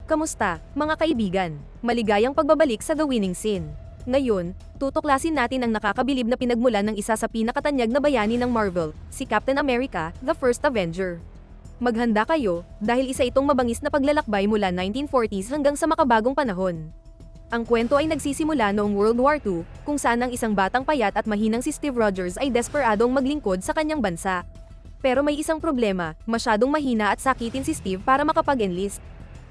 Kamusta, mga kaibigan? Maligayang pagbabalik sa The Winning Scene. Ngayon, tutuklasin natin ang nakakabilib na pinagmulan ng isa sa pinakatanyag na bayani ng Marvel, si Captain America, the First Avenger. Maghanda kayo, dahil isa itong mabangis na paglalakbay mula 1940s hanggang sa makabagong panahon. Ang kwento ay nagsisimula noong World War II, kung saan ang isang batang payat at mahinang si Steve Rogers ay desperadong maglingkod sa kanyang bansa. Pero may isang problema, masyadong mahina at sakitin si Steve para makapag-enlist.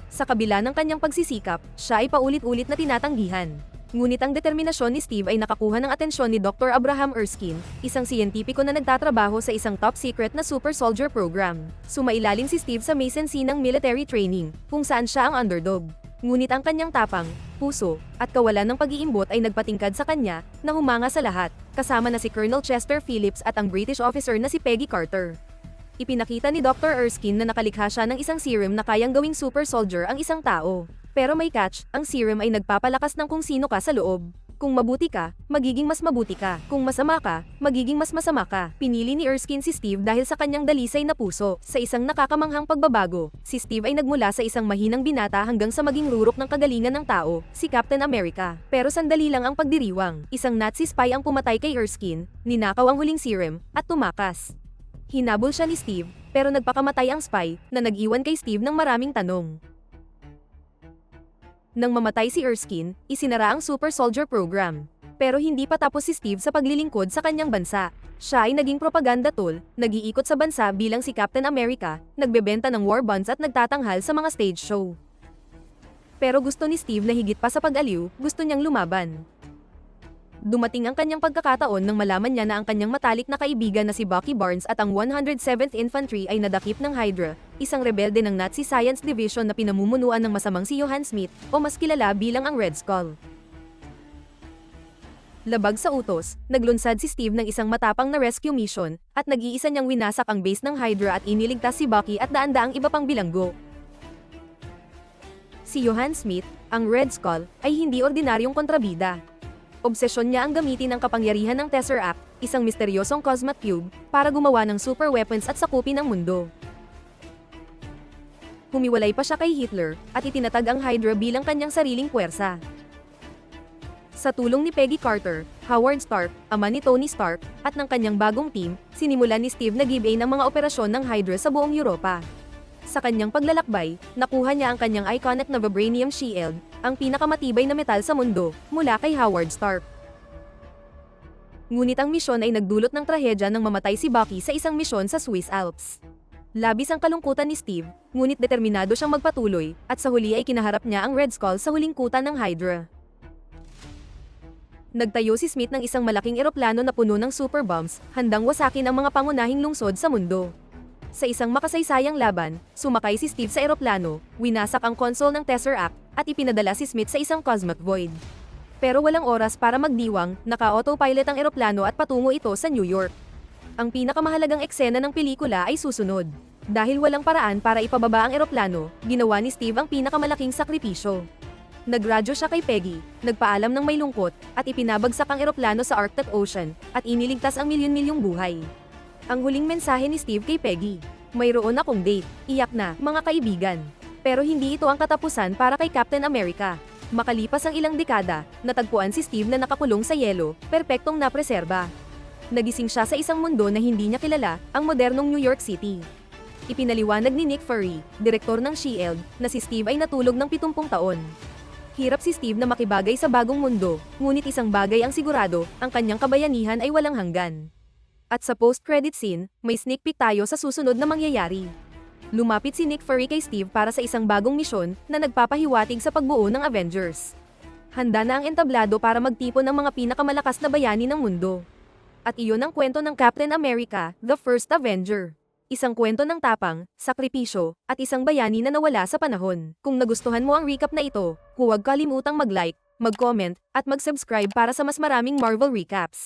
Sa kabila ng kanyang pagsisikap, siya ay paulit-ulit na tinatanggihan. Ngunit ang determinasyon ni Steve ay nakakuha ng atensyon ni Dr. Abraham Erskine, isang siyentipiko na nagtatrabaho sa isang top-secret na super soldier program. Sumailalim si Steve sa maysansinang military training, kung saan siya ang underdog. Ngunit ang kanyang tapang, puso, at kawalan ng pag-iimbot ay nagpatingkad sa kanya, na humanga sa lahat, kasama na si Colonel Chester Phillips at ang British officer na si Peggy Carter. Ipinakita ni Dr. Erskine na nakalikha siya ng isang serum na kayang gawing super soldier ang isang tao. Pero may catch, ang serum ay nagpapalakas ng kung sino ka sa loob. Kung mabuti ka, magiging mas mabuti ka. Kung masama ka, magiging mas masama ka. Pinili ni Erskine si Steve dahil sa kanyang dalisay na puso. Sa isang nakakamanghang pagbabago, si Steve ay nagmula sa isang mahinang binata hanggang sa maging rurok ng kagalingan ng tao, si Captain America. Pero sandali lang ang pagdiriwang. Isang Nazi spy ang pumatay kay Erskine, ninakaw ang huling serum, at tumakas. Hinabol siya ni Steve, pero nagpakamatay ang spy, na nag-iwan kay Steve ng maraming tanong. Nang mamatay si Erskine, isinara ang Super Soldier Program. Pero hindi pa tapos si Steve sa paglilingkod sa kanyang bansa. Siya ay naging propaganda tool, nag-iikot sa bansa bilang si Captain America, nagbebenta ng war bonds at nagtatanghal sa mga stage show. Pero gusto ni Steve na higit pa sa pag-aliw, gusto niyang lumaban. Dumating ang kanyang pagkakataon nang malaman niya na ang kanyang matalik na kaibigan na si Bucky Barnes at ang 107th Infantry ay nadakip ng Hydra, isang rebelde ng Nazi Science Division na pinamumunuan ng masamang si Johann Smith, o mas kilala bilang ang Red Skull. Labag sa utos, naglunsad si Steve ng isang matapang na rescue mission, at nag-iisa niyang winasak ang base ng Hydra at iniligtas si Bucky at daan-daang iba pang bilanggo. Si Johann Smith, ang Red Skull, ay hindi ordinaryong kontrabida. Obsesyon niya ang gamitin ang kapangyarihan ng Tesseract, isang misteryosong cosmic cube, para gumawa ng super weapons at sakupin ang mundo. Humiwalay pa siya kay Hitler, at itinatag ang Hydra bilang kanyang sariling puwersa. Sa tulong ni Peggy Carter, Howard Stark, ama ni Tony Stark, at ng kanyang bagong team, sinimulan ni Steve na give-in ang mga operasyon ng Hydra sa buong Europa. Sa kanyang paglalakbay, nakuha niya ang kanyang iconic na vibranium shield, ang pinakamatibay na metal sa mundo, mula kay Howard Stark. Ngunit ang misyon ay nagdulot ng trahedya nang mamatay si Bucky sa isang misyon sa Swiss Alps. Labis ang kalungkutan ni Steve, ngunit determinado siyang magpatuloy, at sa huli ay kinaharap niya ang Red Skull sa huling kuta ng Hydra. Nagtayo si Smith ng isang malaking eroplano na puno ng super bombs, handang wasakin ang mga pangunahing lungsod sa mundo. Sa isang makasaysayang laban, sumakay si Steve sa eroplano, winasak ang console ng Tesseract, at ipinadala si Smith sa isang cosmic void. Pero walang oras para magdiwang, naka-autopilot ang eroplano at patungo ito sa New York. Ang pinakamahalagang eksena ng pelikula ay susunod. Dahil walang paraan para ipababa ang eroplano, ginawa ni Steve ang pinakamalaking sakripisyo. Nagradyo siya kay Peggy, nagpaalam ng may lungkot, at ipinabagsak ang eroplano sa Arctic Ocean, at iniligtas ang milyon-milyong buhay. Ang huling mensahe ni Steve kay Peggy, "Mayroon akong date, iyak na, mga kaibigan." Pero hindi ito ang katapusan para kay Captain America. Makalipas ang ilang dekada, natagpuan si Steve na nakakulong sa yelo, perpektong napreserba. Nagising siya sa isang mundo na hindi niya kilala, ang modernong New York City. Ipinaliwanag ni Nick Fury, direktor ng SHIELD, na si Steve ay natulog ng 70 taon. Hirap si Steve na makibagay sa bagong mundo, ngunit isang bagay ang sigurado, ang kanyang kabayanihan ay walang hanggan. At sa post-credit scene, may sneak peek tayo sa susunod na mangyayari. Lumapit si Nick Fury kay Steve para sa isang bagong misyon na nagpapahiwatig sa pagbuo ng Avengers. Handa na ang entablado para magtipon ng mga pinakamalakas na bayani ng mundo. At iyon ang kwento ng Captain America, the First Avenger. Isang kwento ng tapang, sakripisyo, at isang bayani na nawala sa panahon. Kung nagustuhan mo ang recap na ito, huwag kalimutang mag-like, mag-comment, at mag-subscribe para sa mas maraming Marvel recaps.